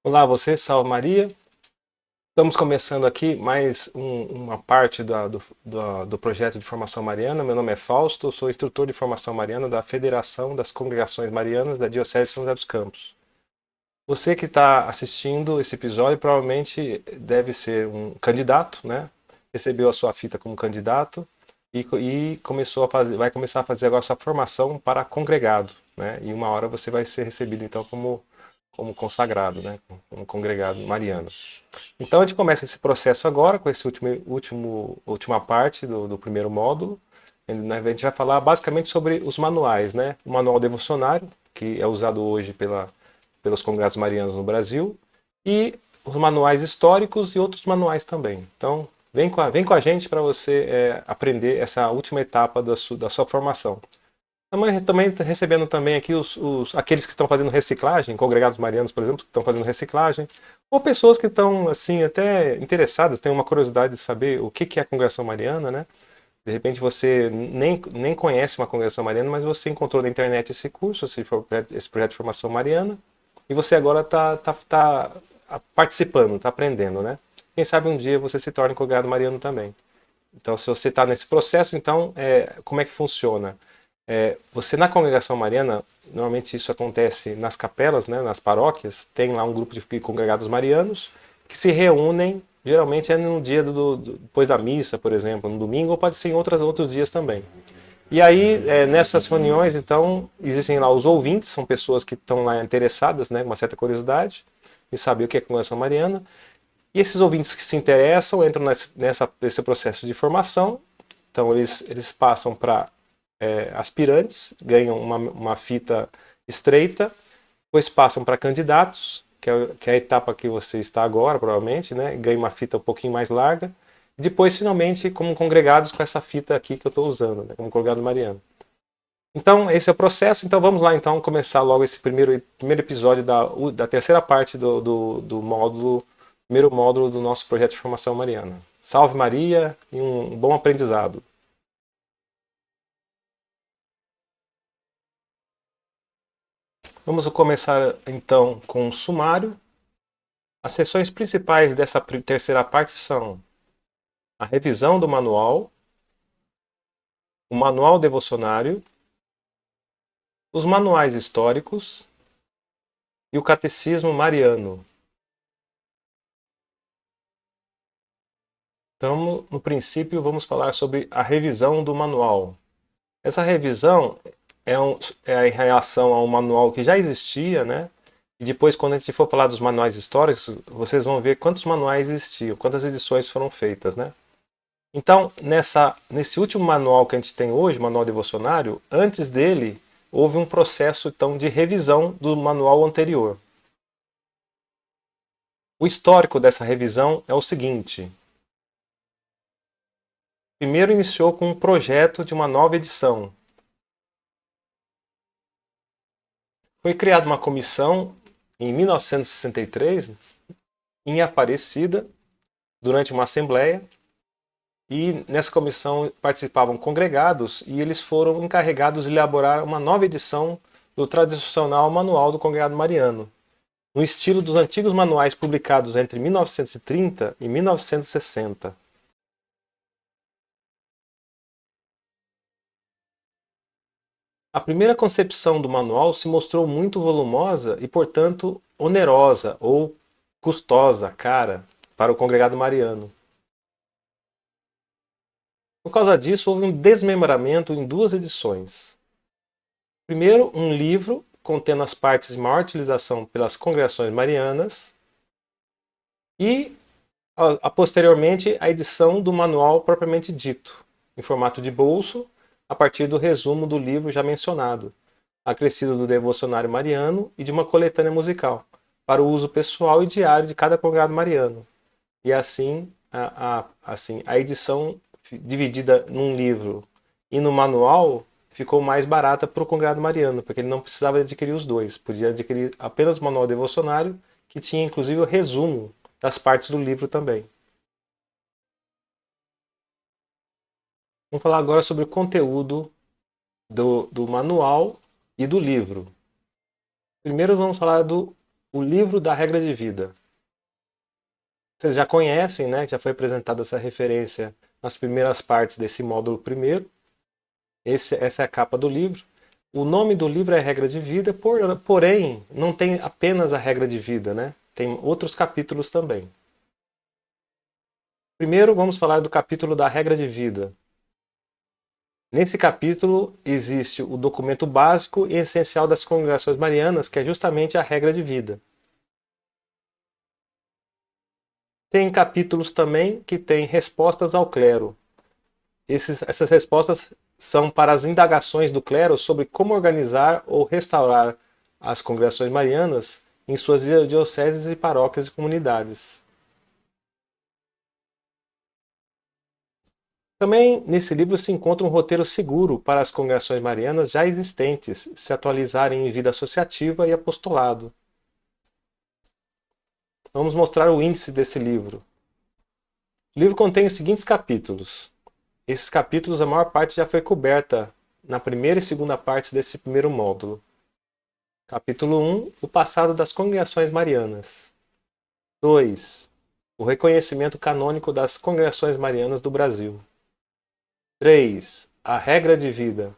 Olá, você, salve Maria. Estamos começando aqui mais uma parte do projeto de formação mariana. Meu nome é Fausto, sou instrutor de formação mariana da Federação das Congregações Marianas da Diocese de São José dos Campos. Você que está assistindo esse episódio provavelmente deve ser um candidato, né? Recebeu a sua fita como candidato e começou vai começar a fazer agora a sua formação para congregado, né? E uma hora você vai ser recebido então como consagrado, né? Como congregado mariano. Então a gente começa esse processo agora com esse última parte do primeiro módulo. A gente vai falar basicamente sobre os manuais, né? O manual devocionário, que é usado hoje pelos congregados marianos no Brasil, e os manuais históricos e outros manuais também. Então vem com a gente para você aprender essa última etapa da sua formação. Também recebendo também aqui aqueles que estão fazendo reciclagem, congregados marianos, por exemplo, que estão fazendo reciclagem, ou pessoas que estão assim até interessadas, têm uma curiosidade de saber o que é a congregação mariana, né? De repente você nem conhece uma congregação mariana, mas você encontrou na internet esse curso, esse projeto de formação mariana, e você agora está participando, está aprendendo, né? Quem sabe um dia você se torne congregado mariano também. Então, se você está nesse processo, então, como é que funciona? Você na congregação mariana, normalmente isso acontece nas capelas, né, nas paróquias, tem lá um grupo de congregados marianos que se reúnem, geralmente é no dia depois da missa, por exemplo, no domingo, ou pode ser em outros dias também. E aí, nessas reuniões, então, existem lá os ouvintes, são pessoas que estão lá interessadas, né, com uma certa curiosidade, em saber o que é a congregação mariana. E esses ouvintes que se interessam entram nesse processo de formação, então eles passam para aspirantes, ganham uma fita estreita, depois passam para candidatos, que é a etapa que você está agora, provavelmente, né? Ganha uma fita um pouquinho mais larga. E depois, finalmente, como congregados com essa fita aqui que eu estou usando, né? Como congregado mariano. Então, esse é o processo. Então, vamos lá, então, começar logo esse primeiro episódio da terceira parte do módulo, primeiro módulo do nosso projeto de formação mariana. Salve Maria e um bom aprendizado. Vamos começar então com o sumário. As seções principais dessa terceira parte são a revisão do manual, o manual devocionário, os manuais históricos e o catecismo mariano. Então, no princípio, vamos falar sobre a revisão do manual. Essa revisão é em relação a um manual que já existia, né? E depois, quando a gente for falar dos manuais históricos, vocês vão ver quantos manuais existiam, quantas edições foram feitas, né? Então, nesse último manual que a gente tem hoje, manual devocionário, antes dele, houve um processo então de revisão do manual anterior. O histórico dessa revisão é o seguinte: primeiro iniciou com um projeto de uma nova edição. Foi criada uma comissão em 1963, em Aparecida, durante uma assembleia, e nessa comissão participavam congregados e eles foram encarregados de elaborar uma nova edição do tradicional Manual do Congregado Mariano, no estilo dos antigos manuais publicados entre 1930 e 1960. A primeira concepção do manual se mostrou muito volumosa e, portanto, onerosa ou custosa, cara, para o congregado mariano. Por causa disso, houve um desmembramento em duas edições. Primeiro, um livro contendo as partes de maior utilização pelas congregações marianas e, posteriormente, a edição do manual propriamente dito, em formato de bolso, a partir do resumo do livro já mencionado, acrescido do devocionário mariano e de uma coletânea musical, para o uso pessoal e diário de cada congregado mariano. E assim, a edição dividida num livro e no manual ficou mais barata para o congregado mariano, porque ele não precisava adquirir os dois, podia adquirir apenas o manual devocionário, que tinha inclusive o resumo das partes do livro também. Vamos falar agora sobre o conteúdo do manual e do livro. Primeiro vamos falar do O livro da regra de vida. Vocês já conhecem, né? Já foi apresentada essa referência nas primeiras partes desse módulo primeiro. Essa é a capa do livro. O nome do livro é Regra de Vida, porém, não tem apenas a regra de vida, né? Tem outros capítulos também. Primeiro, vamos falar do capítulo da regra de vida. Nesse capítulo existe o documento básico e essencial das congregações marianas, que é justamente a regra de vida. Tem capítulos também que têm respostas ao clero. Essas respostas são para as indagações do clero sobre como organizar ou restaurar as congregações marianas em suas dioceses e paróquias e comunidades. Também nesse livro se encontra um roteiro seguro para as congregações marianas já existentes se atualizarem em vida associativa e apostolado. Vamos mostrar o índice desse livro. O livro contém os seguintes capítulos. Esses capítulos, a maior parte já foi coberta na primeira e segunda partes desse primeiro módulo. Capítulo 1, o passado das congregações marianas. 2, o reconhecimento canônico das congregações marianas do Brasil. 3, a regra de vida.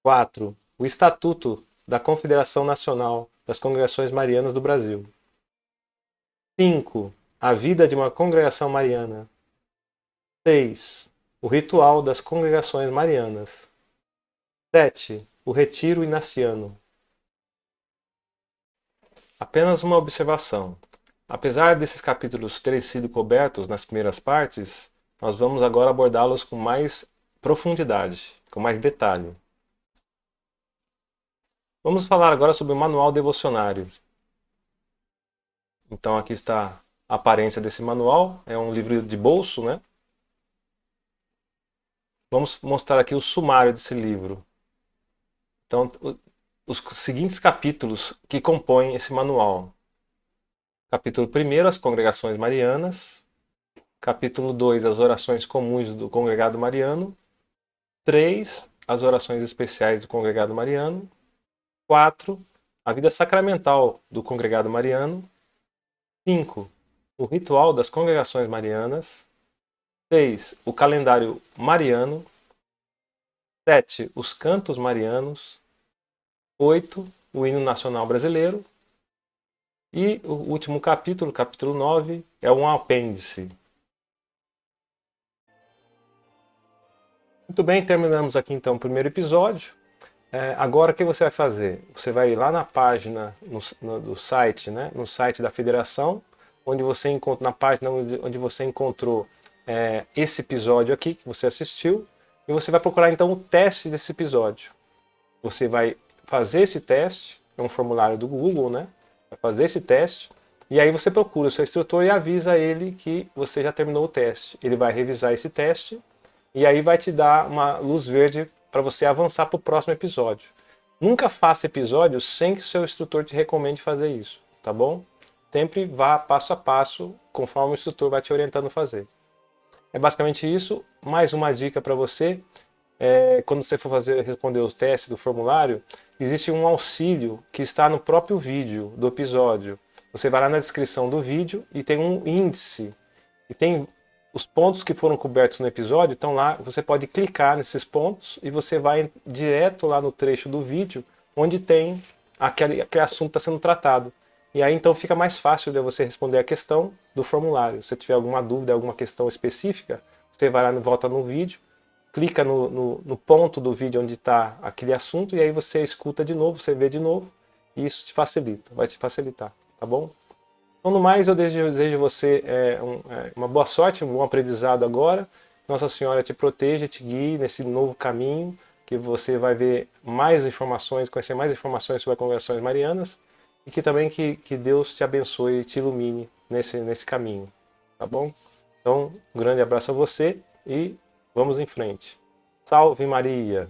4, o Estatuto da Confederação Nacional das Congregações Marianas do Brasil. 5, a vida de uma congregação mariana. 6, o ritual das congregações marianas. 7, o retiro inaciano. Apenas uma observação. Apesar desses capítulos terem sido cobertos nas primeiras partes, nós vamos agora abordá-los com mais profundidade, com mais detalhe. Vamos falar agora sobre o manual devocionário. Então aqui está a aparência desse manual, é um livro de bolso, né? Vamos mostrar aqui o sumário desse livro. Então, os seguintes capítulos que compõem esse manual. Capítulo 1, as congregações marianas. Capítulo 2, as orações comuns do congregado mariano. 3, as orações especiais do congregado mariano. 4, a vida sacramental do congregado mariano. 5, o ritual das congregações marianas. 6, o calendário mariano. 7, os cantos marianos. 8, o hino nacional brasileiro. E o último capítulo, capítulo 9, é um apêndice. Muito bem, terminamos aqui então o primeiro episódio. Agora o que você vai fazer? Você vai ir lá na página do site, né? No site da federação, onde você encontra, na página onde você encontrou esse episódio aqui que você assistiu, e você vai procurar então o teste desse episódio. Você vai fazer esse teste, é um formulário do Google, né? Vai fazer esse teste, e aí você procura o seu instrutor e avisa ele que você já terminou o teste. Ele vai revisar esse teste, e aí vai te dar uma luz verde para você avançar para o próximo episódio. Nunca faça episódio sem que o seu instrutor te recomende fazer isso, tá bom? Sempre vá passo a passo, conforme o instrutor vai te orientando a fazer. É basicamente isso. Mais uma dica para você. Quando você for responder os testes do formulário, existe um auxílio que está no próprio vídeo do episódio. Você vai lá na descrição do vídeo e tem um índice. E tem os pontos que foram cobertos no episódio, estão lá. Você pode clicar nesses pontos e você vai direto lá no trecho do vídeo onde tem aquele assunto que está sendo tratado. E aí então fica mais fácil de você responder a questão do formulário. Se tiver alguma dúvida, alguma questão específica, você vai lá e volta no vídeo, clica no ponto do vídeo onde está aquele assunto, e aí você escuta de novo, você vê de novo, e isso te facilita, vai te facilitar, tá bom? Então, no mais, eu desejo a você uma boa sorte, um bom aprendizado agora. Nossa Senhora te proteja, te guie nesse novo caminho, que você vai ver mais informações, conhecer mais informações sobre as congregações marianas, e que também que Deus te abençoe e te ilumine nesse caminho, tá bom? Então, um grande abraço a você e vamos em frente. Salve Maria!